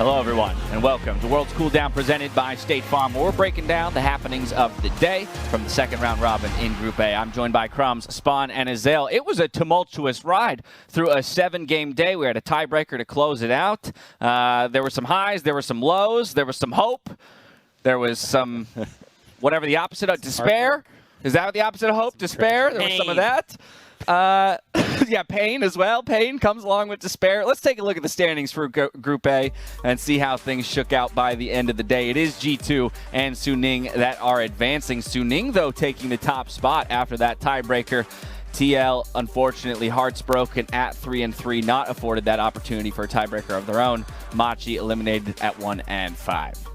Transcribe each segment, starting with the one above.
Hello, everyone, and welcome to Worlds Cooldown presented by State Farm. We're breaking down the happenings of the day from the second round robin in Group A. I'm joined by Crumbs, Spawn, and Azael. It was a tumultuous ride through a 7-game day. We had a tiebreaker to close it out. There were some highs, there were some lows, there was some hope, there was some, whatever the opposite of despair. Is that the opposite of hope? Despair? There was some of that. Yeah, pain as well. Pain comes along with despair. Let's take a look at the standings for Group A and see how things shook out by the end of the day. It is G2 and Suning that are advancing. Suning, though, taking the top spot after that tiebreaker. TL, unfortunately, hearts broken at 3-3, not afforded that opportunity for a tiebreaker of their own. Machi eliminated at 1-5.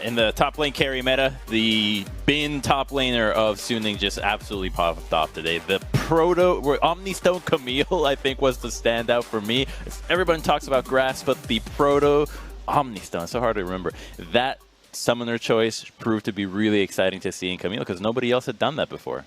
In the top lane carry meta, the bin top laner of Suning just absolutely popped off today. The proto, Omnistone Camille, I think, was the standout for me. Everyone talks about grass, but the proto Omnistone, so hard to remember. That summoner choice proved to be really exciting to see in Camille because nobody else had done that before.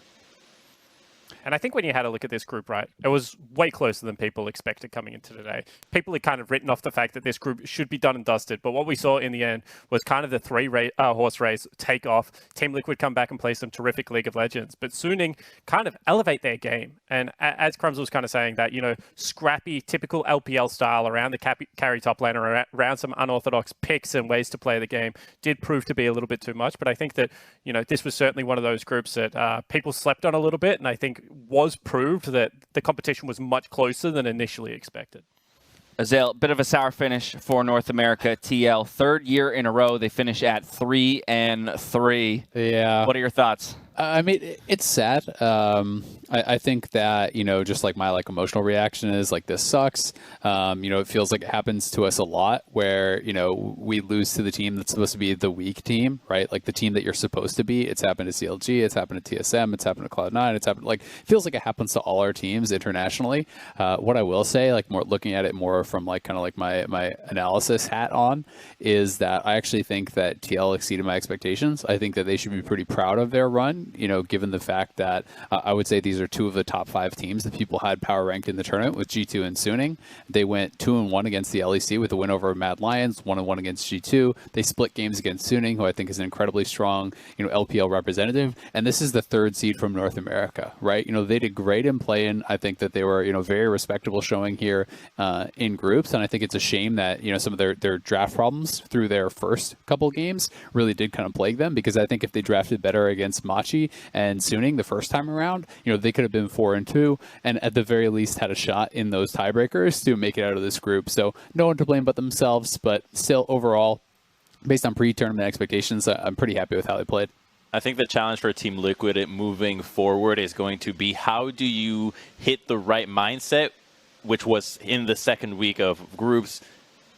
And I think when you had a look at this group, right, it was way closer than people expected coming into today. People had kind of written off the fact that this group should be done and dusted. But what we saw in the end was kind of the horse race take off. Team Liquid come back and play some terrific League of Legends. But Suning kind of elevate their game. And as Crumbs was kind of saying that, you know, scrappy, typical LPL style around the carry top laner, around some unorthodox picks and ways to play the game did prove to be a little bit too much. But I think that, you know, this was certainly one of those groups that people slept on a little bit. And I think was proved that the competition was much closer than initially expected. Azael, bit of a sour finish for North America. TL, third year in a row, they finish at 3-3. Yeah. What are your thoughts? I mean, it's sad. I think that, you know, just like my emotional reaction is like, this sucks. You know, it feels like it happens to us a lot where, you know, we lose to the team that's supposed to be the weak team, right? Like the team that you're supposed to be. It's happened to CLG, it's happened to TSM, it's happened to Cloud9, it's happened, like, it feels like it happens to all our teams internationally. What I will say, like, more looking at it more from like kind of like my analysis hat on, is that I actually think that TL exceeded my expectations. I think that they should be pretty proud of their run, you know, given the fact that I would say these are two of the top 5 teams that people had power ranked in the tournament with G2 and Suning. They went 2-1 against the LEC with a win over Mad Lions, 1-1 against G2. They split games against Suning, who I think is an incredibly strong, you know, LPL representative. And this is the 3rd seed from North America, right? You know, they did great in play-in. I think that they were, you know, very respectable showing here in groups. And I think it's a shame that, you know, some of their draft problems through their first couple games really did kind of plague them, because I think if they drafted better against Machi and Suning the first time around, you know, they could have been 4-2 and at the very least had a shot in those tiebreakers to make it out of this group. So no one to blame but themselves, but still overall, based on pre-tournament expectations, I'm pretty happy with how they played. I think the challenge for Team Liquid moving forward is going to be, how do you hit the right mindset, which was in the second week of groups,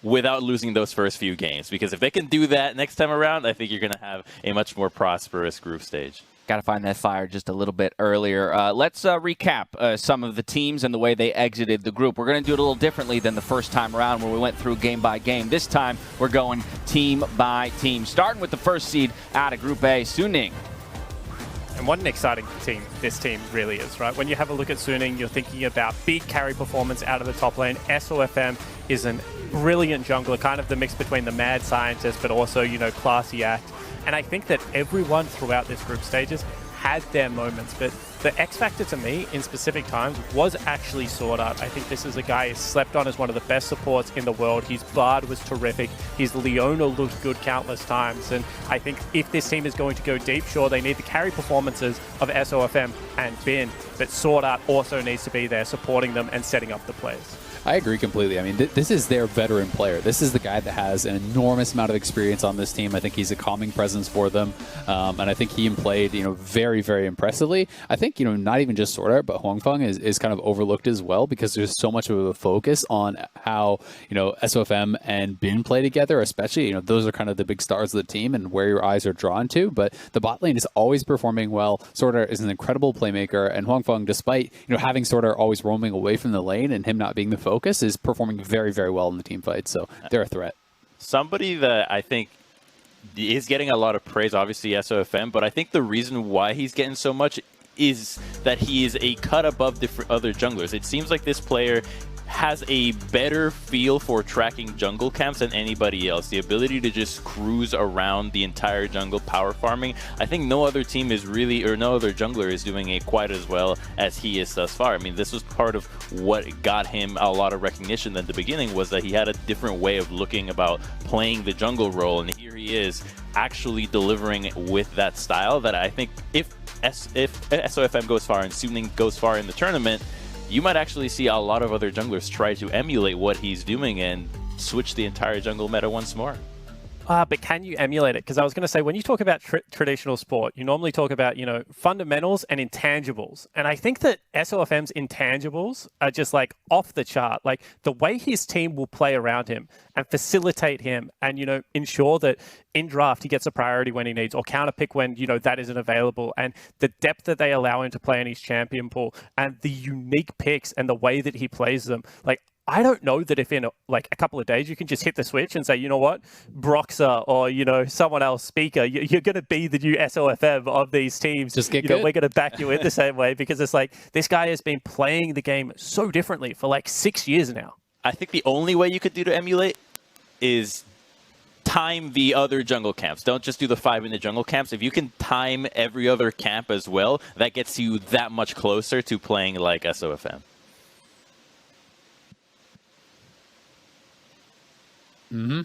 without losing those first few games? Because if they can do that next time around, I think you're going to have a much more prosperous group stage. Got to find that fire just a little bit earlier. Let's recap some of the teams and the way they exited the group. We're going to do it a little differently than the first time around where we went through game by game. This time, we're going team by team, starting with the first seed out of Group A, Suning. And what an exciting team this team really is, right? When you have a look at Suning, you're thinking about big carry performance out of the top lane. SOFM is a brilliant jungler, kind of the mix between the mad scientist, but also, you know, classy act. And I think that everyone throughout this group stages had their moments, but the X factor to me in specific times was actually Sword Art. I think this is a guy who's slept on as one of the best supports in the world. His Bard was terrific. His Leona looked good countless times. And I think if this team is going to go deep, sure, they need the carry performances of SOFM and Bin, but Sword Art also needs to be there supporting them and setting up the plays. I agree completely. I mean, this is their veteran player. This is the guy that has an enormous amount of experience on this team. I think he's a calming presence for them, and I think he played, you know, very, very impressively. I think, you know, not even just Sword Art, but Huangfeng is kind of overlooked as well, because there's so much of a focus on how, you know, SOFM and Bin play together, especially, you know, those are kind of the big stars of the team and where your eyes are drawn to. But the bot lane is always performing well. Sword Art is an incredible playmaker, and Huangfeng, despite, you know, having Sword Art always roaming away from the lane and him not being the focus, is performing very, very well in the team fight. So they're a threat. Somebody that I think is getting a lot of praise, obviously SOFM, but I think the reason why he's getting so much is that he is a cut above different other junglers. It seems like this player has a better feel for tracking jungle camps than anybody else. The ability to just cruise around the entire jungle power farming. I think no other team is really, or no other jungler is doing it quite as well as he is thus far. I mean, this was part of what got him a lot of recognition at the beginning, was that he had a different way of looking about playing the jungle role, and here he is actually delivering with that style that I think if SOFM goes far and Suning goes far in the tournament, you might actually see a lot of other junglers try to emulate what he's doing and switch the entire jungle meta once more. But can you emulate it? Because I was going to say, when you talk about traditional sport, you normally talk about, you know, fundamentals and intangibles. And I think that SOFM's intangibles are just like off the chart. Like the way his team will play around him and facilitate him and, you know, ensure that in draft he gets a priority when he needs, or counter pick when, you know, that isn't available. And the depth that they allow him to play in his champion pool and the unique picks and the way that he plays them. Like, I don't know that if in like a couple of days you can just hit the switch and say, you know what, Broxer or, you know, someone else, Speaker, you're going to be the new SOFM of these teams. Just get you good. know, we're going to back you in the same way, because it's like this guy has been playing the game so differently for like 6 years now. I think the only way you could do to emulate is time the other jungle camps. Don't just do the 5-minute jungle camps. If you can time every other camp as well, that gets you that much closer to playing like SOFM. Mm-hmm.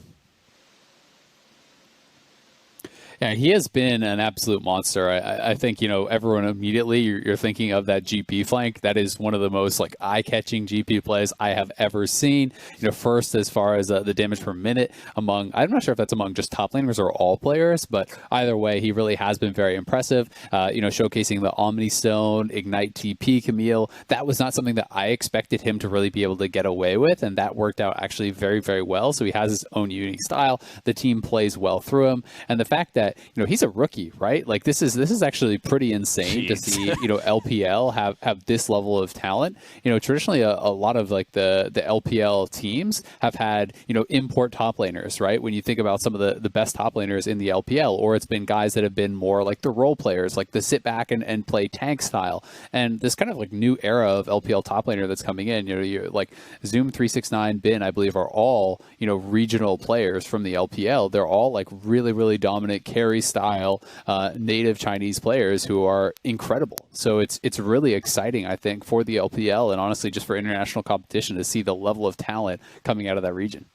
Yeah, he has been an absolute monster. I think, you know, everyone immediately, you're thinking of that GP flank. That is one of the most like eye-catching GP plays I have ever seen. You know, first as far as the damage per minute among, I'm not sure if that's among just top laners or all players, but either way, he really has been very impressive. You know, showcasing the Omni Stone, Ignite TP Camille. That was not something that I expected him to really be able to get away with, and that worked out actually very, very well. So he has his own unique style. The team plays well through him, and the fact that, you know, he's a rookie, right? Like this is actually pretty insane to see, you know, LPL have this level of talent. You know, traditionally a lot of like the LPL teams have had, you know, import top laners, right? When you think about some of the best top laners in the LPL, or it's been guys that have been more like the role players, like the sit back and play tank style. And this kind of like new era of LPL top laner that's coming in, you know, you're like Zoom 369, Bin, I believe, are all, you know, regional players from the LPL. They're all like really, really dominant carry style native Chinese players who are incredible. So it's really exciting, I think, for the LPL and honestly just for international competition to see the level of talent coming out of that region.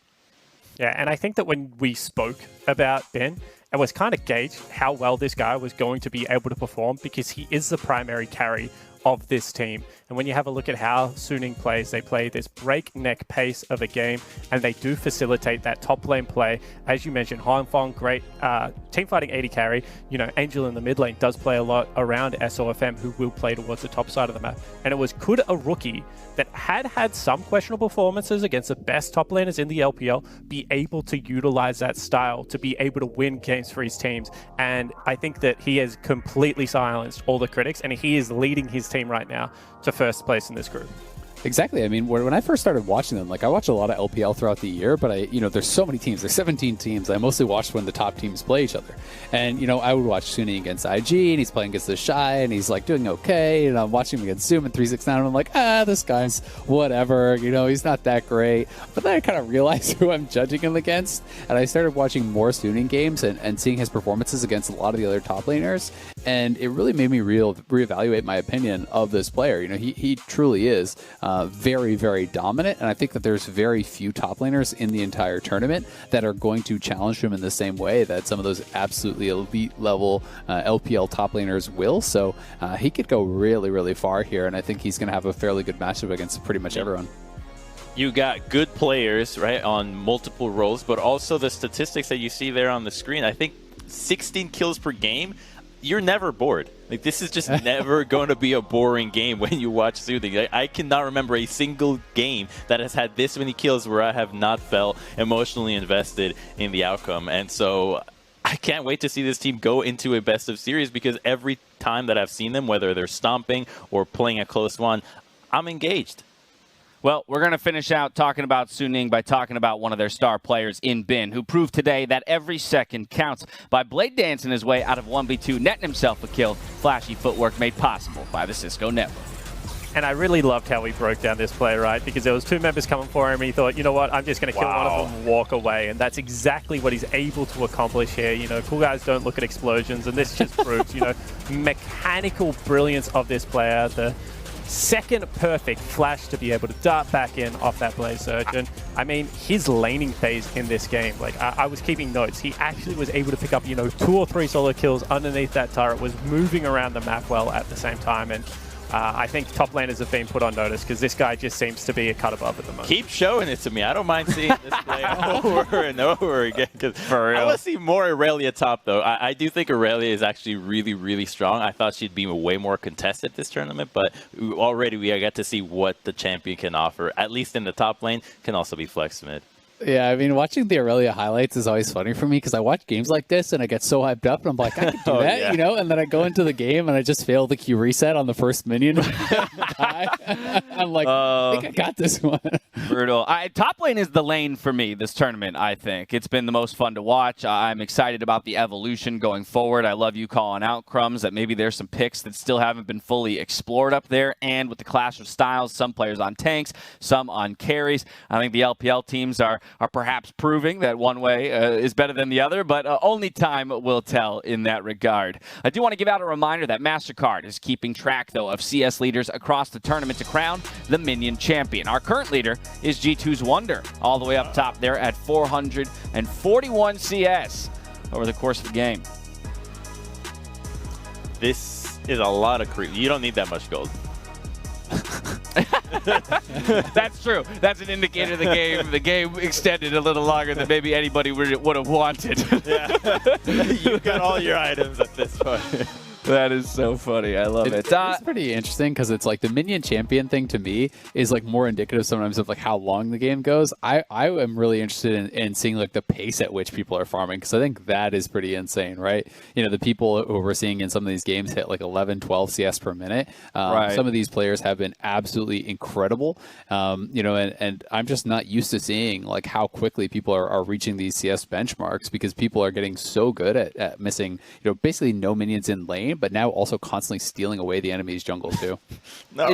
Yeah, and I think that when we spoke about Ben, it was kind of gauged how well this guy was going to be able to perform, because he is the primary carry of this team. And when you have a look at how Suning plays, they play this breakneck pace of a game, and they do facilitate that top lane play. As you mentioned, Hongfong, great team fighting 80 carry. You know, Angel in the mid lane does play a lot around SOFM, who will play towards the top side of the map. And it was, could a rookie that had some questionable performances against the best top laners in the LPL be able to utilize that style to be able to win games for his teams? And I think that he has completely silenced all the critics, and he is leading his team right now to first place in this group. Exactly. I mean, when I first started watching them, like I watched a lot of LPL throughout the year, but you know, there's so many teams. There's 17 teams. I mostly watched when the top teams play each other. And, you know, I would watch Suning against IG, and he's playing against the Shy, and he's like doing okay. And I'm watching him against Zoom and 369, and I'm like, this guy's whatever. You know, he's not that great. But then I kind of realized who I'm judging him against. And I started watching more Suning games and seeing his performances against a lot of the other top laners. And it really made me reevaluate my opinion of this player. You know, he truly is very, very dominant. And I think that there's very few top laners in the entire tournament that are going to challenge him in the same way that some of those absolutely elite level LPL top laners will. So he could go really, really far here. And I think he's going to have a fairly good matchup against pretty much everyone. You got good players, right, on multiple roles, but also the statistics that you see there on the screen. I think 16 kills per game. You're never bored. Like, this is just never going to be a boring game when you watch Soothing. I cannot remember a single game that has had this many kills where I have not felt emotionally invested in the outcome. And so I can't wait to see this team go into a best of series, because every time that I've seen them, whether they're stomping or playing a close one, I'm engaged. Well, we're going to finish out talking about Suning by talking about one of their star players in Bin, who proved today that every second counts by blade dancing his way out of 1v2, netting himself a kill. Flashy footwork made possible by the Cisco network. And I really loved how he broke down this play, right? Because there was 2 members coming for him, and he thought, you know what, I'm just going to kill one of them and walk away. And that's exactly what he's able to accomplish here. You know, cool guys don't look at explosions, and this just proves, you know, mechanical brilliance of this player. The second perfect flash to be able to dart back in off that Blaze Surge. And I mean, his laning phase in this game, like I was keeping notes, he actually was able to pick up, you know, 2 or 3 solo kills underneath that turret, was moving around the map well at the same time. And I think top laners have been put on notice because this guy just seems to be a cut above at the moment. Keep showing it to me. I don't mind seeing this play over and over again. For real. I want to see more Aurelia top, though. I do think Aurelia is actually really, really strong. I thought she'd be way more contested this tournament, but already we get to see what the champion can offer, at least in the top lane, can also be flex mid. Yeah, I mean, watching the Aurelia highlights is always funny for me because I watch games like this and I get so hyped up and I'm like, I can do that, you know? And then I go into the game and I just fail the Q reset on the first minion. I'm like, I think I got this one. Brutal. Top lane is the lane for me this tournament, I think. It's been the most fun to watch. I'm excited about the evolution going forward. I love you calling out, Crumbs, that maybe there's some picks that still haven't been fully explored up there. And with the clash of styles, some players on tanks, some on carries. I think the LPL teams are perhaps proving that one way is better than the other, but only time will tell in that regard. I do want to give out a reminder that MasterCard is keeping track, though, of CS leaders across the tournament to crown the Minion champion. Our current leader is G2's Wonder, all the way up top there at 441 CS over the course of the game. This is a lot of creep. You don't need that much gold. That's true. That's an indicator the game extended a little longer than maybe anybody would have wanted. Yeah. You've got all your items at this point. That is so funny. I love it. It's pretty interesting because it's like the Minion champion thing to me is like more indicative sometimes of like how long the game goes. I am really interested in seeing like the pace at which people are farming because I think that is pretty insane, right? You know, the people who we're seeing in some of these games hit like 11, 12 CS per minute. Right. Some of these players have been absolutely incredible, you know, and I'm just not used to seeing like how quickly people are reaching these CS benchmarks because people are getting so good at missing, you know, basically no minions in lane, but now also constantly stealing away the enemy's jungle too. No.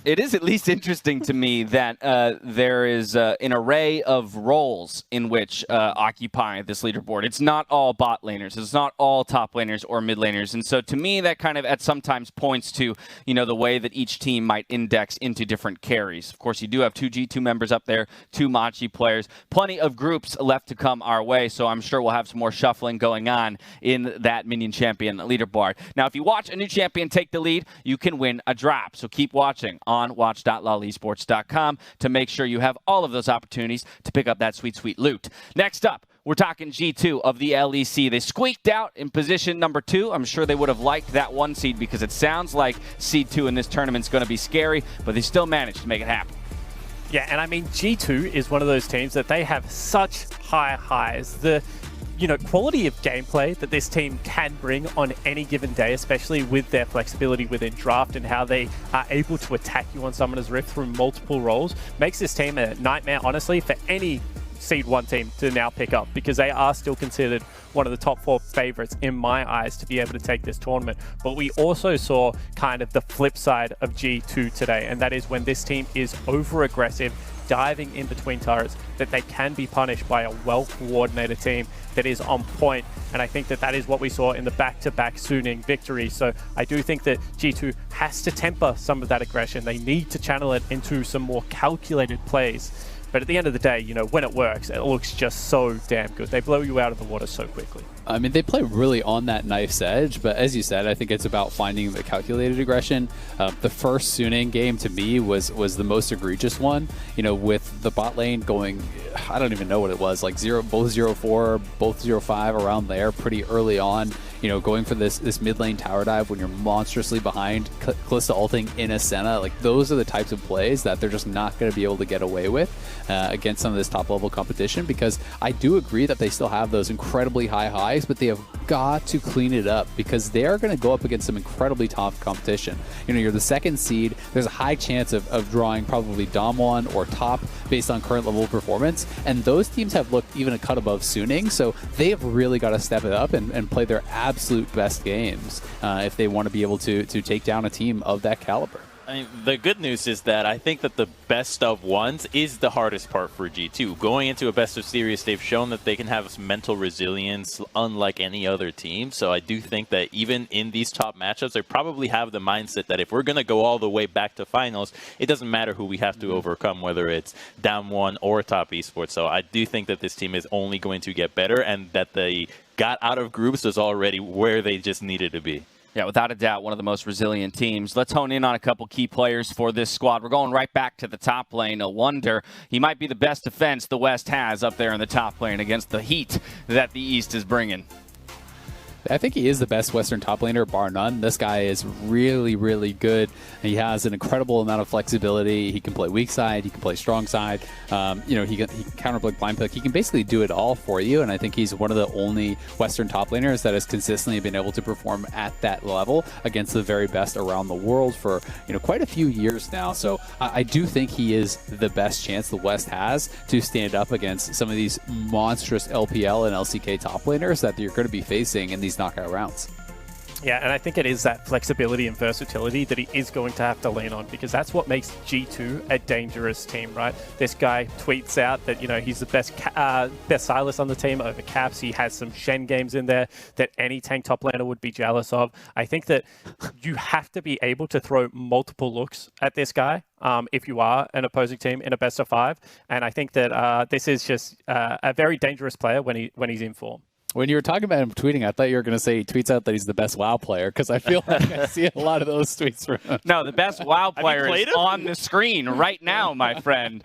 It is at least interesting to me that there is an array of roles in which occupy this leaderboard. It's not all bot laners. It's not all top laners or mid laners. And so to me, that kind of at sometimes points to, you know, the way that each team might index into different carries. Of course, you do have 2 G2 members up there, 2 Machi players, plenty of groups left to come our way. So I'm sure we'll have some more shuffling going on in that Minion champion leaderboard. Now, if you watch a new champion take the lead, you can win a drop. So keep watching on watch.lalesports.com to make sure you have all of those opportunities to pick up that sweet, sweet loot. Next up, we're talking G2 of the LEC. They squeaked out in position number 2. I'm sure they would have liked that 1 seed because it sounds like seed 2 in this tournament is going to be scary, but they still managed to make it happen. Yeah, and I mean, G2 is one of those teams that they have such high highs. The quality of gameplay that this team can bring on any given day, especially with their flexibility within draft and how they are able to attack you on Summoner's Rift through multiple roles, makes this team a nightmare, honestly, for any Seed 1 team to now pick up because they are still considered one of the top 4 favorites in my eyes to be able to take this tournament. But we also saw kind of the flip side of G2 today, and that is when this team is over-aggressive, diving in between turrets, that they can be punished by a well-coordinated team that is on point. And I think that is what we saw in the back-to-back Suning victory. So I do think that G2 has to temper some of that aggression. They need to channel it into some more calculated plays. But at the end of the day, you know, when it works, it looks just so damn good. They blow you out of the water so quickly. I mean, they play really on that knife's edge, but as you said, I think it's about finding the calculated aggression. The first Suning game to me was the most egregious one, you know, with the bot lane going, I don't even know what it was, like both 0-4, both 0-5 around there pretty early on, you know, going for this mid lane tower dive when you're monstrously behind, Kalista ulting in a Senna. Like, those are the types of plays that they're just not going to be able to get away with against some of this top level competition, because I do agree that they still have those incredibly high highs, but they have got to clean it up because they are going to go up against some incredibly tough competition. You know, you're the 2nd seed. There's a high chance of drawing probably Dom 1 or top based on current level of performance. And those teams have looked even a cut above Suning. So they have really got to step it up and play their absolute best games if they want to be able to take down a team of that caliber. I mean, the good news is that I think that the best of ones is the hardest part for G2. Going into a best of series, they've shown that they can have mental resilience unlike any other team. So I do think that even in these top matchups, they probably have the mindset that if we're going to go all the way back to finals, it doesn't matter who we have to overcome, whether it's down one or top esports. So I do think that this team is only going to get better, and that they got out of groups is already where they just needed to be. Yeah, without a doubt, one of the most resilient teams. Let's hone in on a couple key players for this squad. We're going right back to the top lane. No wonder he might be the best defense the West has up there in the top lane against the heat that the East is bringing. I think he is the best Western top laner, bar none. This guy is really, really good. He has an incredible amount of flexibility. He can play weak side. He can play strong side. He can counterpick, blind pick. He can basically do it all for you. And I think he's one of the only Western top laners that has consistently been able to perform at that level against the very best around the world for quite a few years now. So I do think he is the best chance the West has to stand up against some of these monstrous LPL and LCK top laners that you're going to be facing in these knockout rounds. Yeah, and I think it is that flexibility and versatility that he is going to have to lean on, because that's what makes G2 a dangerous team, right? This guy tweets out that, he's the best Silas on the team over Caps. He has some Shen games in there that any tank top laner would be jealous of. I think that you have to be able to throw multiple looks at this guy if you are an opposing team in a best of 5. And I think that this is just a very dangerous player when he's in form. When you were talking about him tweeting, I thought you were going to say he tweets out that he's the best WoW player, because I feel like I see a lot of those tweets from him. No, the best WoW player is on the screen right now, my friend.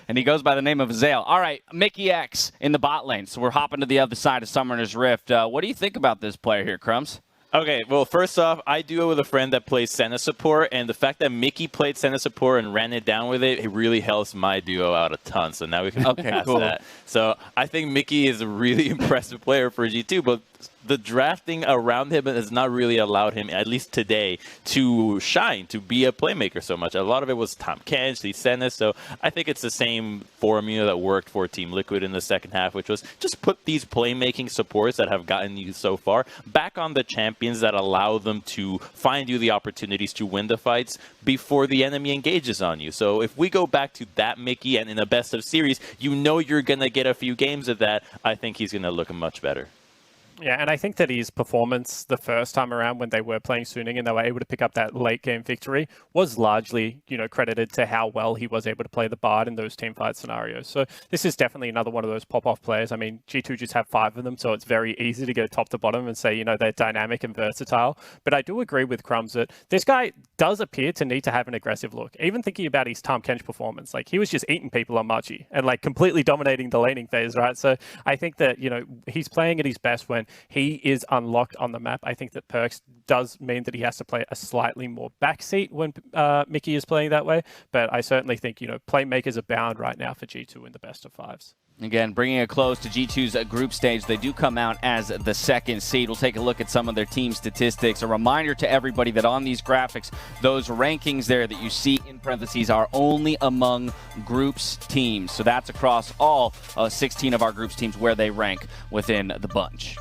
And he goes by the name of Zale. All right, Mickey X in the bot lane. So we're hopping to the other side of Summoner's Rift. What do you think about this player here, Crumbs? Okay, well, first off, I duo with a friend that plays Senna support, and the fact that Mickey played Senna support and ran it down with it really helps my duo out a ton. So now we can pass that. So I think Mickey is a really impressive player for G2, but the drafting around him has not really allowed him, at least today, to shine, to be a playmaker so much. A lot of it was Tom Kench, the Senna, so I think it's the same formula that worked for Team Liquid in the second half, which was just put these playmaking supports that have gotten you so far back on the champions that allow them to find you the opportunities to win the fights before the enemy engages on you. So if we go back to that Mickey, and in a best of series, you're going to get a few games of that, I think he's going to look much better. Yeah, and I think that his performance the first time around when they were playing Suning and they were able to pick up that late game victory was largely, credited to how well he was able to play the Bard in those team fight scenarios. So this is definitely another one of those pop-off players. I mean, G2 just have 5 of them, so it's very easy to go top to bottom and say, they're dynamic and versatile. But I do agree with Crumbs that this guy does appear to need to have an aggressive look. Even thinking about his Tom Kench performance, like he was just eating people on Machi and like completely dominating the laning phase, right? So I think that, he's playing at his best when he is unlocked on the map. I think that Perks does mean that he has to play a slightly more backseat when Mickey is playing that way. But I certainly think, playmakers abound right now for G2 in the best of 5s. Again, bringing it close to G2's group stage. They do come out as the 2nd seed. We'll take a look at some of their team statistics. A reminder to everybody that on these graphics, those rankings there that you see in parentheses are only among groups teams. So that's across all 16 of our groups teams where they rank within the bunch.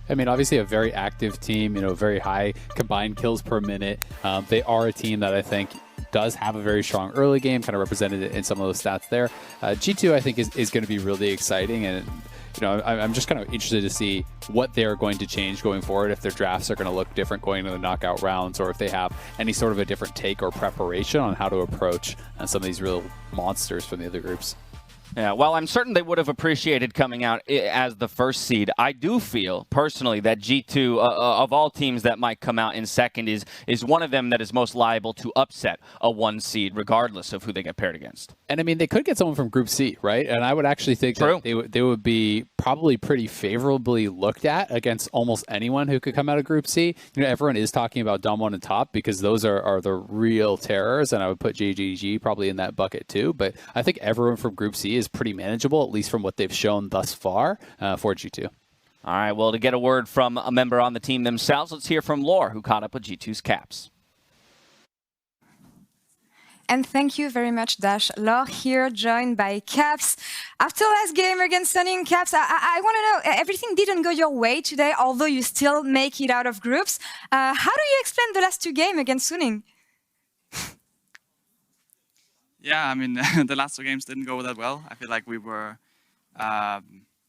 I mean, obviously a very active team, very high combined kills per minute. They are a team that I think does have a very strong early game, kind of represented in some of those stats there. G2, I think, is going to be really exciting, and I'm just kind of interested to see what they're going to change going forward, if their drafts are going to look different going into the knockout rounds, or if they have any sort of a different take or preparation on how to approach some of these real monsters from the other groups. Yeah, well, I'm certain they would have appreciated coming out as the 1st seed. I do feel, personally, that G2, of all teams that might come out in 2nd, is one of them that is most liable to upset a 1 seed, regardless of who they get paired against. And, I mean, they could get someone from Group C, right? And I would actually think that they would be probably pretty favorably looked at against almost anyone who could come out of Group C. Everyone is talking about Dom1 and Top because those are the real terrors, and I would put JGG probably in that bucket too. But I think everyone from Group C is pretty manageable, at least from what they've shown thus far for G2. All right, well, to get a word from a member on the team themselves, let's hear from Lore, who caught up with G2's Caps. And thank you very much, Dash. Lore here, joined by Caps. After last game against Sunning, Caps, I want to know, everything didn't go your way today, although you still make it out of groups. How do you explain the last 2 games against Sunning? Yeah, I mean, the last 2 games didn't go that well. I feel like we were,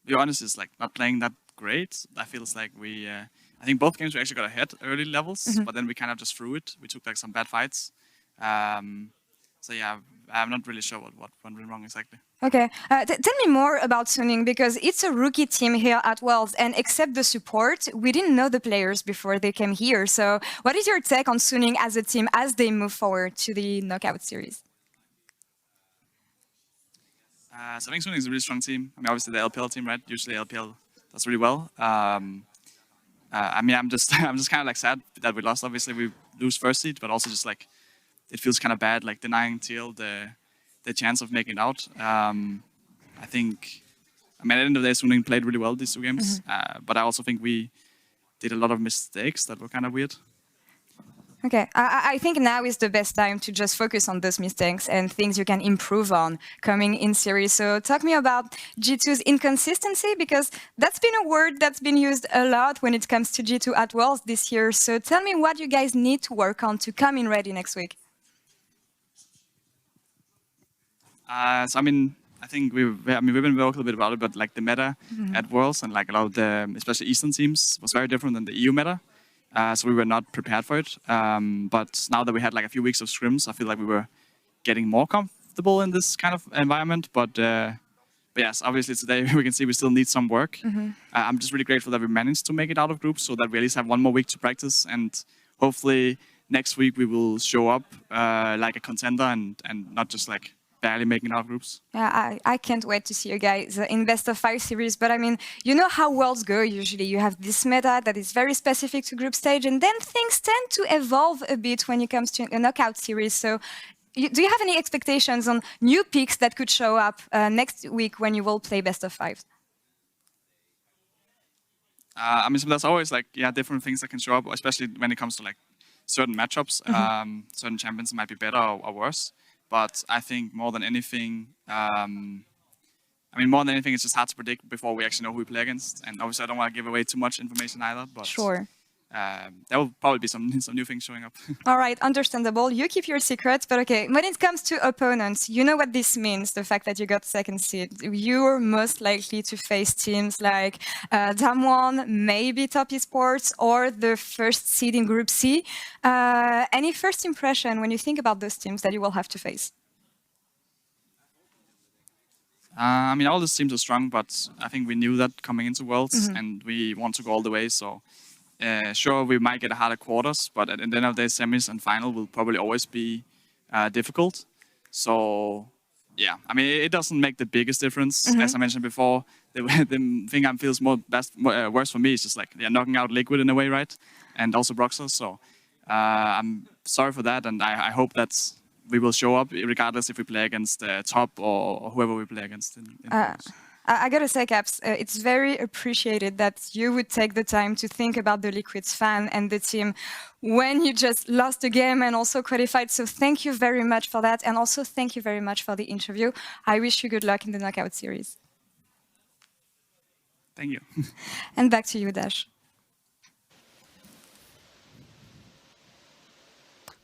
be honest, is like not playing that great. I feels like we, I think both games we actually got ahead early levels, but then we kind of just threw it. We took like some bad fights. So yeah, I'm not really sure what went wrong exactly. Okay, tell me more about Suning, because it's a rookie team here at Worlds, and except the support, we didn't know the players before they came here. So what is your take on Suning as a team as they move forward to the knockout series? So I think Suning is a really strong team. I mean, obviously the LPL team, right? Usually LPL does really well. I mean, I'm just kind of like sad that we lost. Obviously, we lose first seed, but also just like it feels kind of bad, like denying TL the chance of making it out. I think, I mean, at the end of the day, Suning played really well these 2 games, but I also think we did a lot of mistakes that were kind of weird. Okay, I think now is the best time to just focus on those mistakes and things you can improve on coming in series. So talk me about G2's inconsistency, because that's been a word that's been used a lot when it comes to G2 at Worlds this year. So tell me what you guys need to work on to come in ready next week. So I mean, I think we've been talking a bit about it, but like the meta at Worlds and like a lot of the, especially Eastern teams, was very different than the EU meta. So we were not prepared for it. But now that we had like a few weeks of scrims, I feel like we were getting more comfortable in this kind of environment. But yes, obviously today we can see we still need some work. I'm just really grateful that we managed to make it out of groups, so that we at least have 1 more week to practice, and hopefully next week we will show up like a contender and not just like barely making out of groups. Yeah, I can't wait to see you guys in best of 5 series. But I mean, you know how Worlds go usually. You have this meta that is very specific to group stage, and then things tend to evolve a bit when it comes to a knockout series. So do you have any expectations on new picks that could show up next week when you will play best of 5? I mean, so there's always like, yeah, different things that can show up, especially when it comes to like certain matchups. Certain champions might be better or worse. But I think more than anything, it's just hard to predict before we actually know who we play against. And obviously, I don't want to give away too much information either. But sure. There will probably be some new things showing up. All right, understandable. You keep your secrets, but okay. When it comes to opponents, you know what this means, the fact that you got 2nd seed. You're most likely to face teams like Damwon, maybe Top Esports, or the 1st seed in Group C. Any first impression when you think about those teams that you will have to face? I mean, all these teams are strong, but I think we knew that coming into Worlds, and we want to go all the way, so... sure, we might get harder quarters, but at the end of the day, semis and final will probably always be difficult. So, yeah, I mean, it doesn't make the biggest difference. As I mentioned before, the thing that feels worse for me is just like they're knocking out Liquid in a way, right? And also Broxer. So, I'm sorry for that, and I hope that we will show up regardless if we play against Top or whoever we play against in I gotta say, Caps, it's very appreciated that you would take the time to think about the Liquids fan and the team when you just lost a game and also qualified. So thank you very much for that. And also thank you very much for the interview. I wish you good luck in the knockout series. Thank you. And back to you, Dash.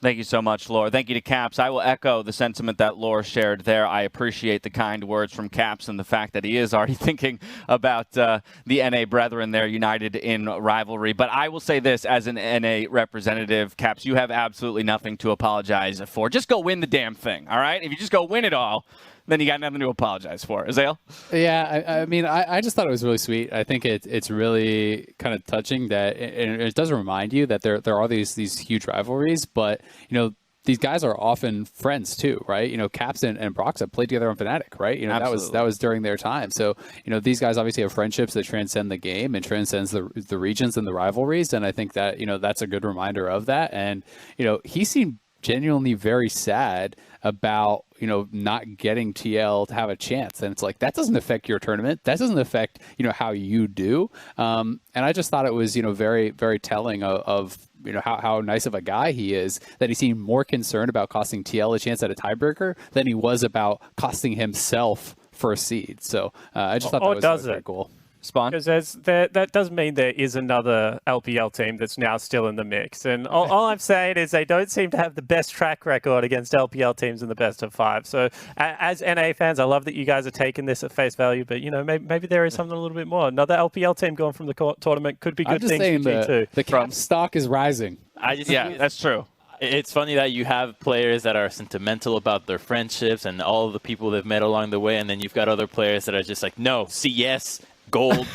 Thank you so much, Laura. Thank you to Caps. I will echo the sentiment that Laura shared there. I appreciate the kind words from Caps and the fact that he is already thinking about the NA brethren there united in rivalry. But I will say this as an NA representative, Caps, you have absolutely nothing to apologize for. Just go win the damn thing, all right? If you just go win it all, then you got nothing to apologize for. Azael? Yeah, I mean, I just thought it was really sweet. I think it's really kind of touching that it does remind you that there are these huge rivalries, but, you know, these guys are often friends too, right? You know, Caps and Broxer played together on Fnatic, right? You know, that was during their time. So, you know, these guys obviously have friendships that transcend the game and transcends the regions and the rivalries. And I think that, you know, that's a good reminder of that. And, you know, he seemed genuinely very sad about, you know, not getting TL to have a chance. And it's like, that doesn't affect your tournament. That doesn't affect, you know, how you do. And I just thought it was, you know, very, very telling of you know, how nice of a guy he is, that he seemed more concerned about costing TL a chance at a tiebreaker than he was about costing himself for a seed. So I just thought that was very cool. Spawn? Because that does mean there is another LPL team that's now still in the mix. And all I'm saying is they don't seem to have the best track record against LPL teams in the best of 5. So as NA fans, I love that you guys are taking this at face value, but maybe there is something a little bit more. Another LPL team going from the tournament could be good things for G2. The Caps stock is rising. Yeah, that's true. It's funny that you have players that are sentimental about their friendships and all of the people they've met along the way, and then you've got other players that are just like, no, CS, gold,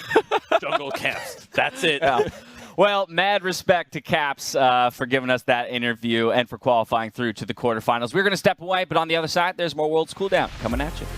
jungle Caps. That's it. Yeah. Well, mad respect to Caps for giving us that interview and for qualifying through to the quarterfinals. We're going to step away, but on the other side, there's more Worlds Cooldown coming at you.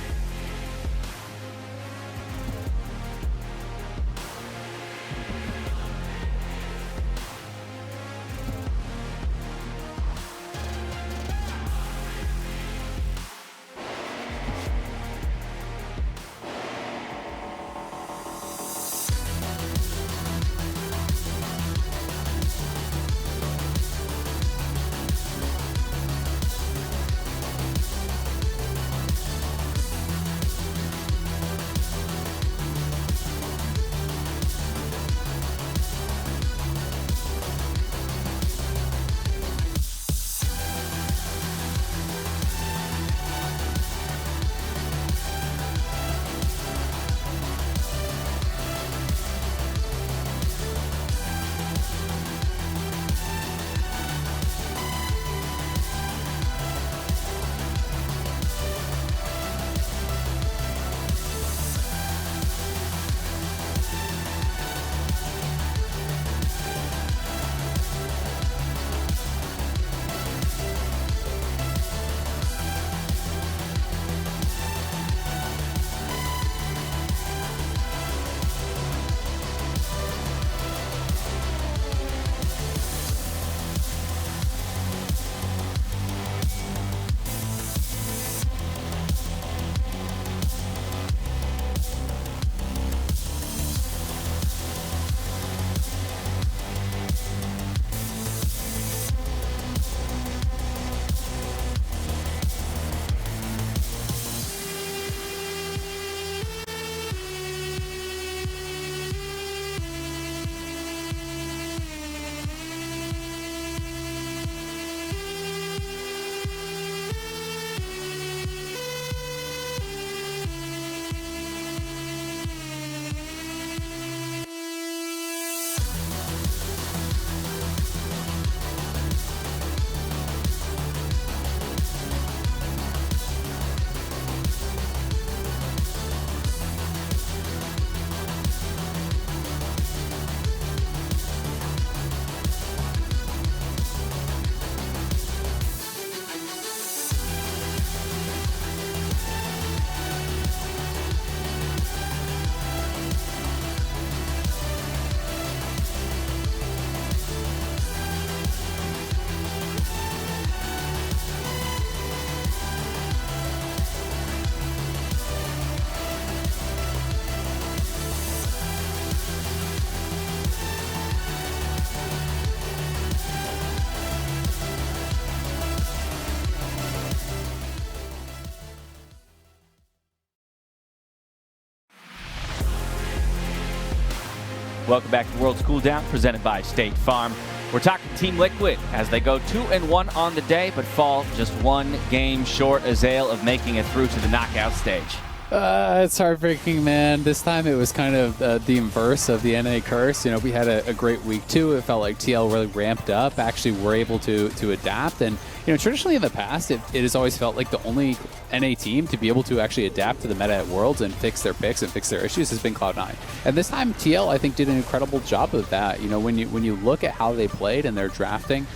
Welcome back to Worlds Cooldown, presented by State Farm. We're talking Team Liquid as they go 2-1 on the day, but fall just one game short, Azael, of making it through to the knockout stage. It's heartbreaking, man. This time it was kind of the inverse of the NA curse. You know, we had a great week too. It felt like TL really ramped up. Actually, were able to adapt. And you know, traditionally in the past, it has always felt like the only NA team to be able to actually adapt to the meta at Worlds and fix their picks and fix their issues has been Cloud9. And this time, TL I think did an incredible job of that. You know, when you look at how they played and their drafting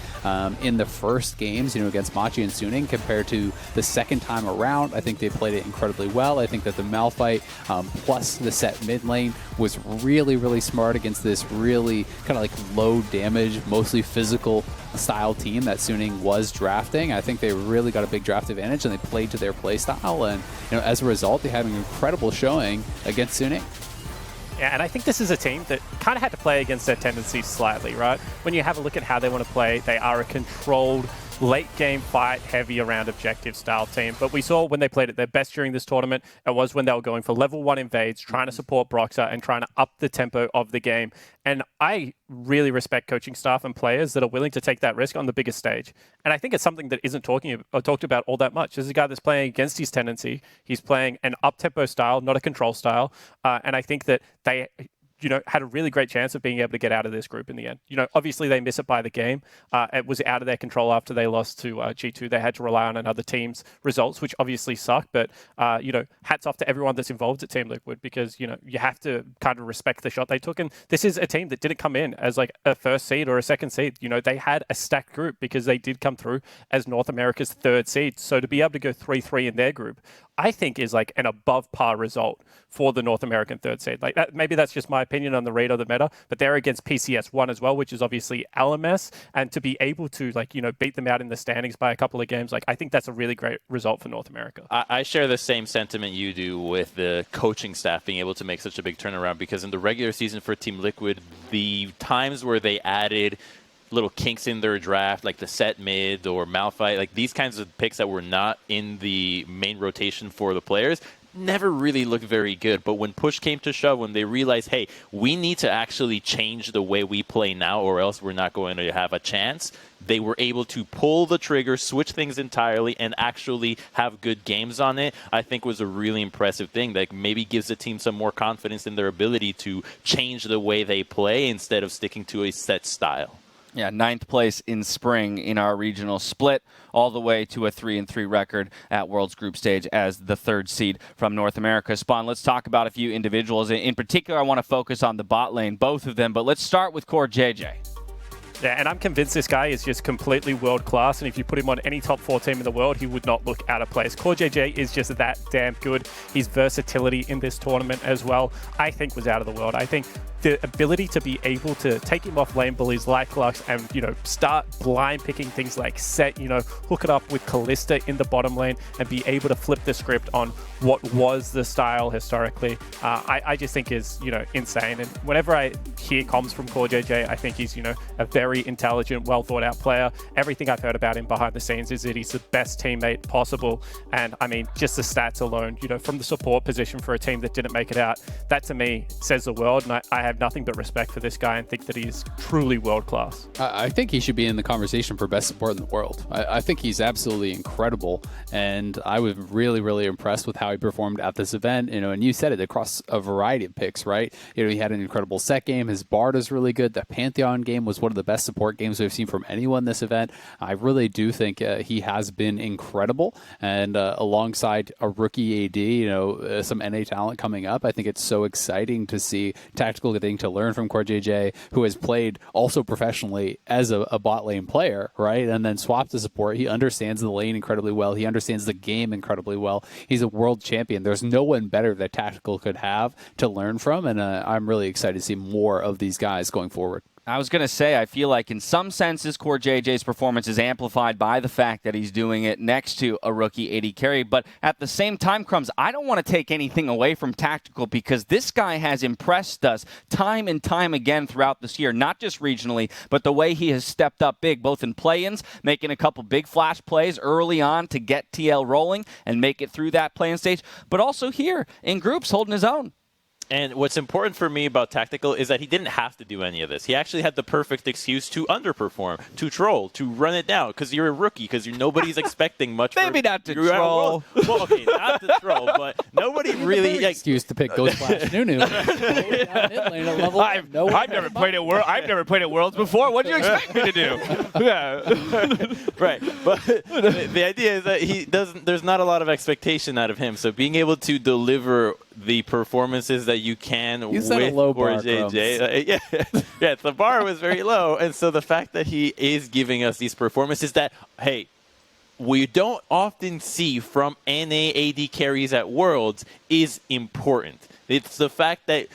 in the first games, you know, against Machi and Suning compared to the second time around, I think they played it incredibly well. I think that the Malphite plus the set mid lane was really, really smart against this really kind of like low damage, mostly physical style team that Suning was drafting. I think they really got a big draft advantage and they played to their play style, and you know, as a result, they had an incredible showing against Suning. Yeah, and I think this is a team that kind of had to play against their tendencies slightly, right? When you have a look at how they want to play, they are a controlled, late game fight, heavy around objective style team. But we saw when they played at their best during this tournament, it was when they were going for level 1 invades, trying to support Broxah and trying to up the tempo of the game. And I really respect coaching staff and players that are willing to take that risk on the biggest stage. And I think it's something that isn't talked about all that much. There's a guy that's playing against his tendency. He's playing an up-tempo style, not a control style. And I think that they had a really great chance of being able to get out of this group in the end. Obviously they miss it by the game. It was out of their control after they lost to G2. They had to rely on another team's results, which obviously suck. But, hats off to everyone that's involved at Team Liquid because, you have to kind of respect the shot they took. And this is a team that didn't come in as like a first seed or a second seed. They had a stacked group because they did come through as North America's third seed. So to be able to go 3-3 in their group, I think is like an above par result for the North American third seed. Like that, maybe that's just my opinion on the rate of the meta, but they're against PCS1 as well, which is obviously LMS, and to be able to beat them out in the standings by a couple of games, I think that's a really great result for North America. I share the same sentiment you do with the coaching staff being able to make such a big turnaround, because in the regular season for Team Liquid, the times where they added little kinks in their draft, like the set mid or Malphite, like these kinds of picks that were not in the main rotation for the players, never really looked very good. But when push came to shove, when they realized, hey, we need to actually change the way we play now or else we're not going to have a chance, they were able to pull the trigger, switch things entirely, and actually have good games on it. I think was a really impressive thing that maybe gives the team some more confidence in their ability to change the way they play instead of sticking to a set style. Yeah, 9th place in spring in our regional split, all the way to a 3-3 record at Worlds Group Stage as the 3rd seed from North America. Spawn, let's talk about a few individuals. In particular, I want to focus on the bot lane, both of them, but let's start with Core JJ. Yeah, and I'm convinced this guy is just completely world-class, and if you put him on any top 4 team in the world, he would not look out of place. Core JJ is just that damn good. His versatility in this tournament as well, I think, was out of the world. I think the ability to be able to take him off lane bullies like Lux and, start blind picking things like set, hook it up with Callista in the bottom lane and be able to flip the script on what was the style historically, I just think is, insane. And whenever I hear comms from Core JJ, I think he's, a very intelligent, well thought out player. Everything I've heard about him behind the scenes is that he's the best teammate possible. And I mean, just the stats alone, from the support position for a team that didn't make it out, that to me says the world. And I have nothing but respect for this guy and think that he is truly world class. I think he should be in the conversation for best support in the world. I think he's absolutely incredible. And I was really, really impressed with how he performed at this event. And you said it across a variety of picks, right? He had an incredible set game. His Bard is really good. The Pantheon game was one of the best support games we've seen from anyone this event. I really do think he has been incredible. And alongside a rookie AD, some NA talent coming up, I think it's so exciting to see Tactical getting to learn from Core JJ, who has played also professionally as a bot lane player, right? And then swapped to support. He understands the lane incredibly well. He understands the game incredibly well. He's a world champion. There's no one better that Tactical could have to learn from. And I'm really excited to see more of these guys going forward. I was going to say, I feel like in some senses, Core JJ's performance is amplified by the fact that he's doing it next to a rookie AD carry. But at the same time, Crumbs, I don't want to take anything away from Tactical because this guy has impressed us time and time again throughout this year, not just regionally, but the way he has stepped up big, both in play-ins, making a couple big flash plays early on to get TL rolling and make it through that play-in stage, but also here in groups holding his own. And what's important for me about Tactical is that he didn't have to do any of this. He actually had the perfect excuse to underperform, to troll, to run it down, because you're a rookie, because nobody's expecing much. Maybe not to troll. Well, okay, not to troll, but nobody really... excuse to pick Ghost Flash Nunu. I've never played at Worlds before. What do you expect me to do? Yeah. Right. But the idea is that there's not a lot of expectation out of him. So being able to deliver the performances that you can with Core JJ. Yeah, the bar was very low. And so the fact that he is giving us these performances that, hey, we don't often see from NA AD carries at Worlds is important. It's the fact that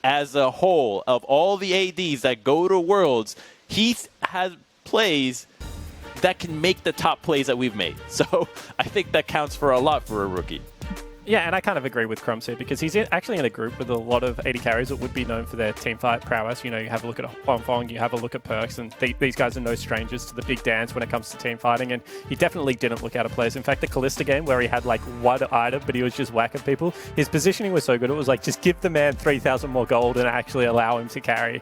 as a whole, of all the ADs that go to Worlds, he has plays that can make the top plays that we've made. So I think that counts for a lot for a rookie. Yeah, and I kind of agree with Crumbs here because he's actually in a group with a lot of AD carries that would be known for their teamfight prowess. You know, you have a look at Huangfong, you have a look at Perks, and these guys are no strangers to the big dance when it comes to team fighting, and he definitely didn't look out of place. In fact, the Callista game where he had like one item, but he was just whacking people, his positioning was so good, it was like, just give the man 3,000 more gold and actually allow him to carry.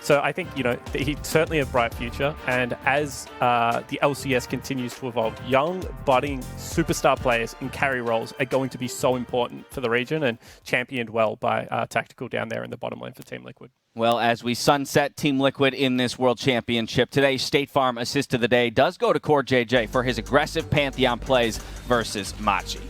So I think, you know, he's certainly a bright future, and as the LCS continues to evolve, young, budding superstar players in carry roles are going to be so important for the region and championed well by Tactical down there in the bottom lane for Team Liquid. Well, as we sunset Team Liquid in this World Championship, today's State Farm assist of the day does go to Core JJ for his aggressive Pantheon plays versus Machi.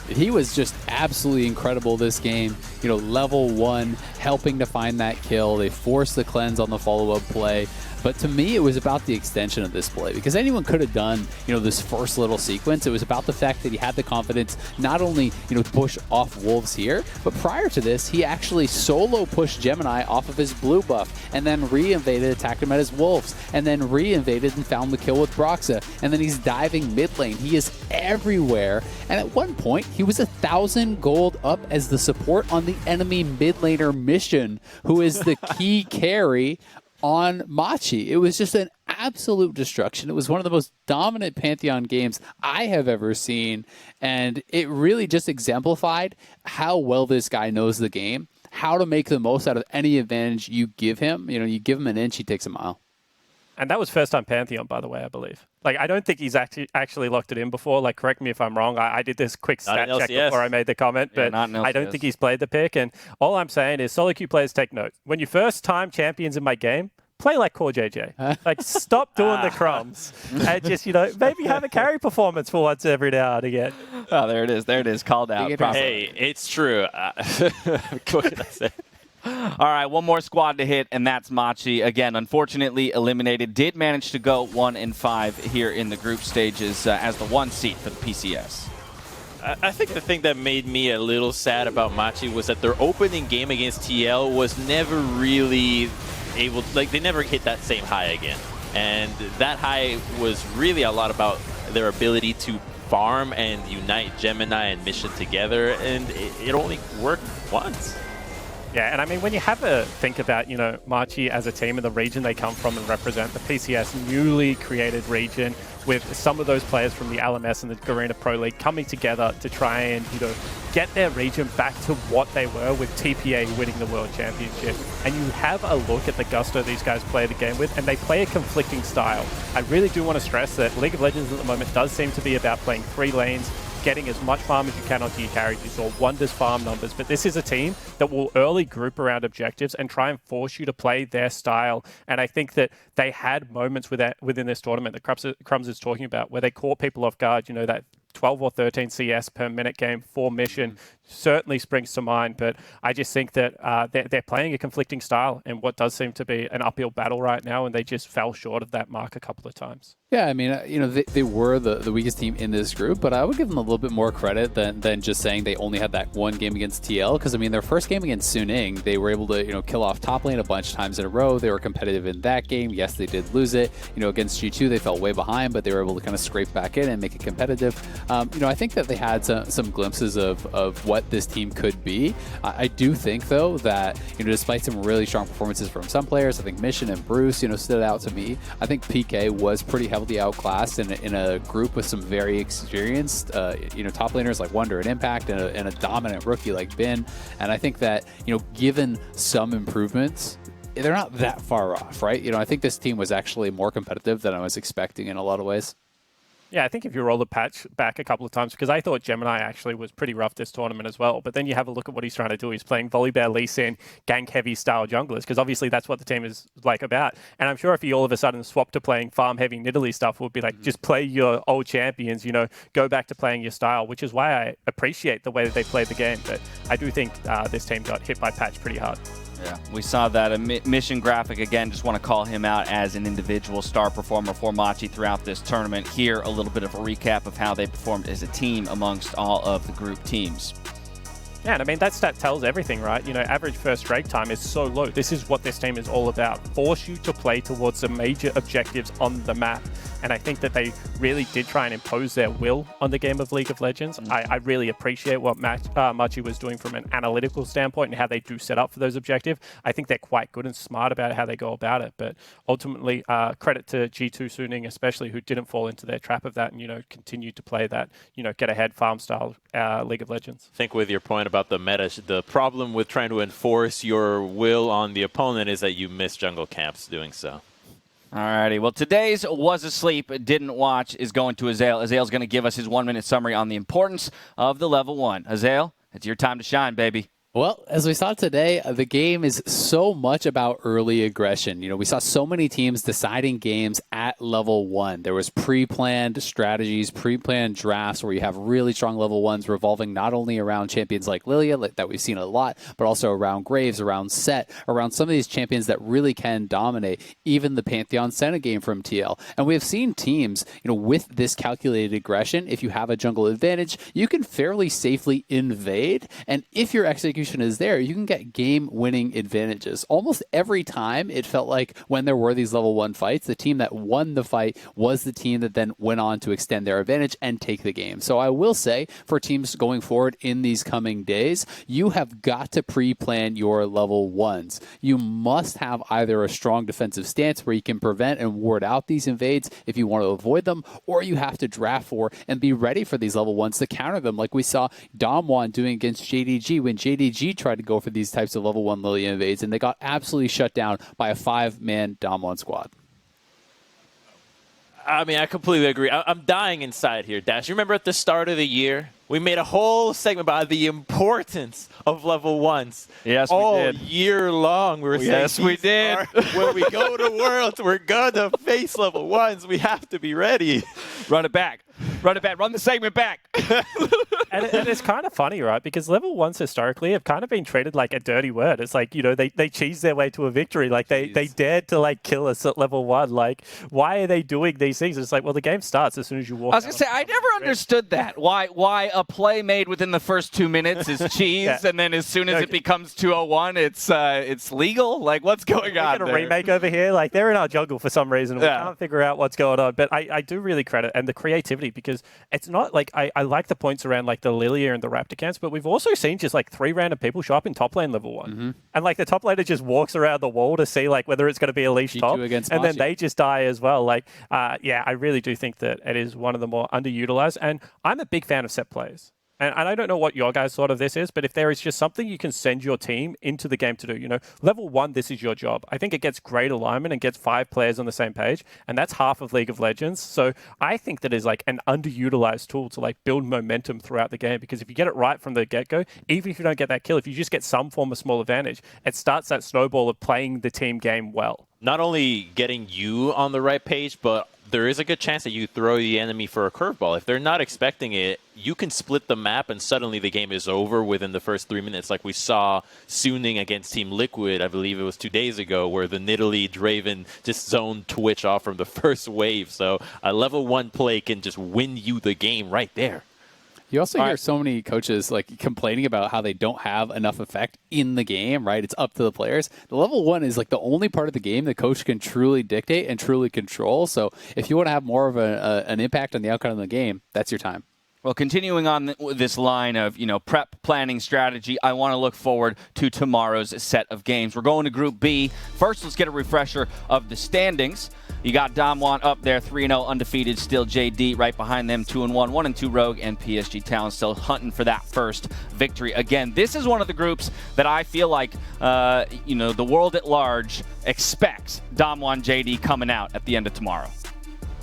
He was just absolutely incredible this game. You know, level 1, helping to find that kill. They forced the cleanse on the follow-up play. But to me, it was about the extension of this play, because anyone could have done, you know, this first little sequence. It was about the fact that he had the confidence not only, you know, to push off Wolves here, but prior to this, he actually solo pushed Gemini off of his blue buff and then re-invaded, attacked him at his Wolves, and then re-invaded and found the kill with Broxa. And then he's diving mid lane. He is everywhere. And at one point, he was 1,000 gold up as the support on the enemy mid laner Mission, who is the key carry on Machi. It was just an absolute destruction. It was one of the most dominant Pantheon games I have ever seen, and it really just exemplified how well this guy knows the game, how to make the most out of any advantage you give him. You know, you give him an inch, he takes a mile. And that was first time Pantheon, by the way, I believe. Like, I don't think he's actually locked it in before. Like, correct me if I'm wrong. I did this quick stat check before I made the comment, but I don't think he's played the pick. And all I'm saying is, solo queue players, take note. When you first time champions in my game, play like Core JJ. Like, stop doing the crumbs and just, you know, maybe have a carry performance for once every now and again. Oh, there it is. There it is. Called out. Hey, it's true. What can I say? All right, one more squad to hit, and that's Machi. Again, unfortunately eliminated. Did manage to go 1-5 here in the group stages as the 1 seed for the PCS. I think the thing that made me a little sad about Machi was that their opening game against TL was never really able to, like, they never hit that same high again. And that high was really a lot about their ability to farm and unite Gemini and Mission together, and it only worked once. Yeah, and I mean, when you have a think about, you know, Machi as a team and the region they come from and represent, the PCS newly created region, with some of those players from the LMS and the Garena Pro League coming together to try and, you know, get their region back to what they were with TPA winning the World Championship. And you have a look at the gusto these guys play the game with, and they play a conflicting style. I really do want to stress that League of Legends at the moment does seem to be about playing 3 lanes, getting as much farm as you can onto your carries. You saw Wonder's farm numbers, but this is a team that will early group around objectives and try and force you to play their style. And I think that they had moments within this tournament that Crumbs is talking about, where they caught people off guard. You know, that 12 or 13 CS per minute game for Mission certainly springs to mind, but I just think that they're playing a conflicting style in what does seem to be an uphill battle right now, and they just fell short of that mark a couple of times. Yeah, I mean, you know, they were the weakest team in this group, but I would give them a little bit more credit than just saying they only had that one game against TL, because, I mean, their first game against Suning, they were able to, you know, kill off top lane a bunch of times in a row. They were competitive in that game. Yes, they did lose it. You know, against G2, they fell way behind, but they were able to kind of scrape back in and make it competitive. You know, I think that they had some glimpses of what this team could be. I do think, though, that, you know, despite some really strong performances from some players, I think Mission and Bruce, you know, stood out to me. I think PK was pretty heavily outclassed in a group with some very experienced, you know, top laners like Wonder and Impact, and a dominant rookie like Bin. And I think that, you know, given some improvements, they're not that far off, right? You know, I think this team was actually more competitive than I was expecting in a lot of ways. Yeah, I think if you roll the patch back a couple of times, because I thought Gemini actually was pretty rough this tournament as well, but then you have a look at what he's trying to do. He's playing Volibear, Lee Sin, gank-heavy style junglers, because obviously that's what the team is like about. And I'm sure if he all of a sudden swapped to playing farm-heavy Nidalee stuff, would be like, just play your old champions, you know, go back to playing your style, which is why I appreciate the way that they played the game. But I do think this team got hit by patch pretty hard. Yeah, we saw that. A Mission graphic, again, just want to call him out as an individual star performer for Machi throughout this tournament. Here, a little bit of a recap of how they performed as a team amongst all of the group teams. Yeah, and I mean, that stat tells everything, right? You know, average first strike time is so low. This is what this team is all about. Force you to play towards the major objectives on the map. And I think that they really did try and impose their will on the game of League of Legends. I really appreciate what Machi was doing from an analytical standpoint and how they do set up for those objectives. I think they're quite good and smart about how they go about it. But ultimately, credit to G2 Suning, especially, who didn't fall into their trap of that and, continued to play that, get ahead farm style League of Legends. I think with your point about the meta, the problem with trying to enforce your will on the opponent is that you miss jungle camps doing so. Alrighty, well, today's Was Asleep, Didn't Watch is going to Azael. Azael's going to give us his 1-minute summary on the importance of the level 1. Azael, it's your time to shine, baby. Well, as we saw today, the game is so much about early aggression. We saw so many teams deciding games at level 1. There was pre-planned strategies, pre-planned drafts where you have really strong level 1s revolving not only around champions like Lilia, that we've seen a lot, but also around Graves, around Set, around some of these champions that really can dominate, even the Pantheon Senna game from TL. And we have seen teams, with this calculated aggression, if you have a jungle advantage, you can fairly safely invade. And if your execution is there, you can get game-winning advantages. Almost every time, it felt like when there were these level 1 fights, the team that won the fight was the team that then went on to extend their advantage and take the game. So I will say, for teams going forward in these coming days, you have got to pre-plan your level 1s. You must have either a strong defensive stance where you can prevent and ward out these invades if you want to avoid them, or you have to draft for and be ready for these level 1s to counter them, like we saw Damwon doing against JDG when JDG tried to go for these types of level 1 Lilia invades, and they got absolutely shut down by a 5-man Damwon squad. I mean, I completely agree. I'm dying inside here, Dash. You remember at the start of the year, we made a whole segment about the importance of level 1s. Yes, we all did. Year long, we were saying, yes, we did. When we go to Worlds, we're going to face level 1s. We have to be ready. Run it back. Run it back. Run the segment back. And it's kind of funny, right? Because level 1s historically have kind of been treated like a dirty word. It's like, they cheese their way to a victory. Like they dared to kill us at level 1. Like, why are they doing these things? It's like, well, the game starts as soon as you walk. I was going to say, I never understood that. Why a play made within the first 2 minutes is cheese, and then as soon as it becomes 201, it's legal? Like, what's going on there? there? A remake over here. Like, they're in our jungle for some reason. We can't figure out what's going on. But I do really credit and the creativity, because it's not like I like the points around like the Lilia and the Raptor camps, but we've also seen just like 3 random people show up in top lane level 1. And like the top laner just walks around the wall to see like whether it's going to be a leash top, and then they just die as well. Like, I really do think that it is one of the more underutilized, and I'm a big fan of set plays. And I don't know what your guys' thought of this is, but if there is just something you can send your team into the game to do, level 1, this is your job. I think it gets great alignment and gets 5 players on the same page, and that's half of League of Legends. So I think that is like an underutilized tool to like build momentum throughout the game, because if you get it right from the get-go, even if you don't get that kill, if you just get some form of small advantage, it starts that snowball of playing the team game well. Not only getting you on the right page, but there is a good chance that you throw the enemy for a curveball. If they're not expecting it, you can split the map and suddenly the game is over within the first 3 minutes, like we saw Suning against Team Liquid, I believe it was 2 days ago, where the Nidalee Draven just zoned Twitch off from the first wave. So a level 1 play can just win you the game right there. You also hear so many coaches like complaining about how they don't have enough effect in the game, right? It's up to the players. The level 1 is like the only part of the game the coach can truly dictate and truly control. So if you want to have more of an impact on the outcome of the game, that's your time. Well, continuing on this line of, prep, planning, strategy, I want to look forward to tomorrow's set of games. We're going to Group B. First, let's get a refresher of the standings. You got Damwon up there, 3-0, undefeated, still JD right behind them, 2-1, 1-2 Rogue, and PSG Talon still hunting for that first victory. Again, this is one of the groups that I feel like, the world at large expects Damwon JD coming out at the end of tomorrow.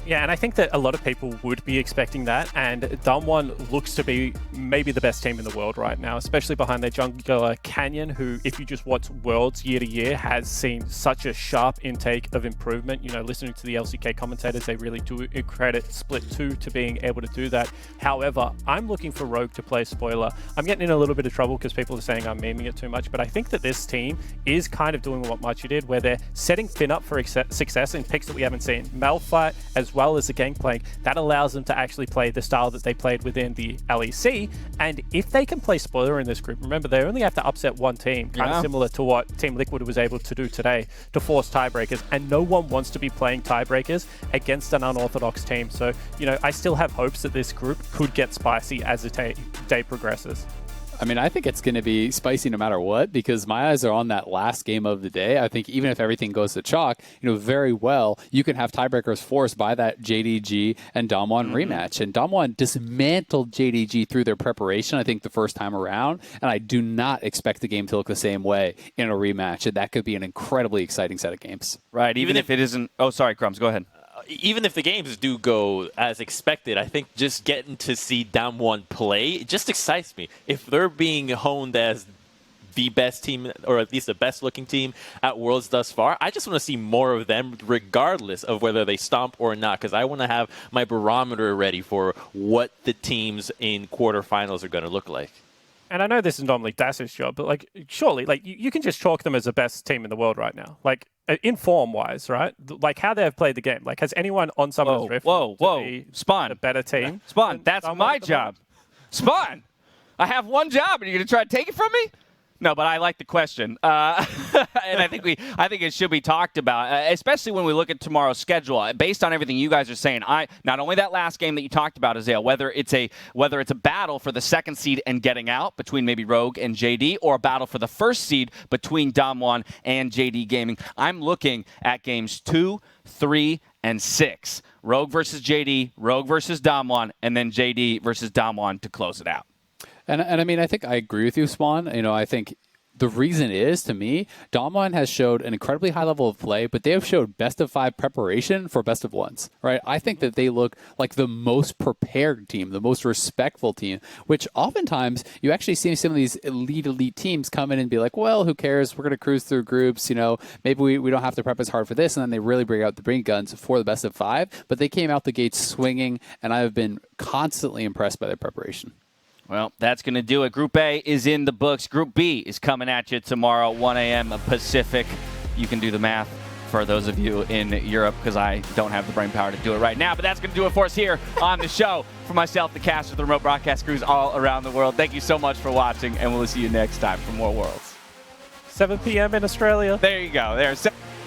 Yeah, and I think that a lot of people would be expecting that, and Damwon looks to be maybe the best team in the world right now, especially behind their jungler Canyon, who, if you just watch Worlds year to year, has seen such a sharp intake of improvement. Listening to the LCK commentators, they really do credit Split 2 to being able to do that. However, I'm looking for Rogue to play spoiler. I'm getting in a little bit of trouble because people are saying I'm memeing it too much, but I think that this team is kind of doing what Machi did, where they're setting Finn up for success in picks that we haven't seen. Malphite as as well as the Gangplank, that allows them to actually play the style that they played within the LEC. And if they can play spoiler in this group, remember, they only have to upset one team, kind of similar to what Team Liquid was able to do today to force tiebreakers. And no one wants to be playing tiebreakers against an unorthodox team. So, you know, I still have hopes that this group could get spicy as the day progresses. I mean, I think it's going to be spicy no matter what, because my eyes are on that last game of the day. I think even if everything goes to chalk, you know, very well, you can have tiebreakers forced by that JDG and Damwon rematch. And Damwon dismantled JDG through their preparation, I think, the first time around. And I do not expect the game to look the same way in a rematch. And that could be an incredibly exciting set of games. Right, even if it isn't... Oh, sorry, Crumbs, go ahead. Even if the games do go as expected, I think just getting to see Damwon play, it just excites me. If they're being honed as the best team, or at least the best looking team at Worlds thus far, I just want to see more of them regardless of whether they stomp or not, because I want to have my barometer ready for what the teams in quarterfinals are going to look like. And I know this is normally Dash's job, but like, surely, like, you can just chalk them as the best team in the world right now. Like, in form-wise, right? Like, how they've played the game. Like, has anyone on Summoner's Rift be Spawn, a better team? Spawn, that's my job. Spawn, I have one job, and you're going to try to take it from me? No, but I like the question, and I think it should be talked about, especially when we look at tomorrow's schedule. Based on everything you guys are saying, not only that last game that you talked about, Azale, whether it's a battle for the second seed and getting out between maybe Rogue and JD, or a battle for the first seed between Damwon and JD Gaming. I'm looking at games 2, 3, and 6. Rogue versus JD, Rogue versus Damwon, and then JD versus Damwon to close it out. And I mean, I think I agree with you, Spawn. You know, I think the reason is, to me, Damwon has showed an incredibly high level of play, but they have showed best of 5 preparation for best of 1s, right? I think that they look like the most prepared team, the most respectful team, which oftentimes you actually see some of these elite teams come in and be like, well, who cares? We're going to cruise through groups, you know, maybe we don't have to prep as hard for this. And then they really bring out the bring guns for the best of 5, but they came out the gates swinging, and I have been constantly impressed by their preparation. Well, that's going to do it. Group A is in the books. Group B is coming at you tomorrow, 1 a.m. Pacific. You can do the math for those of you in Europe, because I don't have the brain power to do it right now. But that's going to do it for us here on the show. For myself, the cast of the remote broadcast crews all around the world, thank you so much for watching, and we'll see you next time for more Worlds. 7 p.m. in Australia. There you go. There's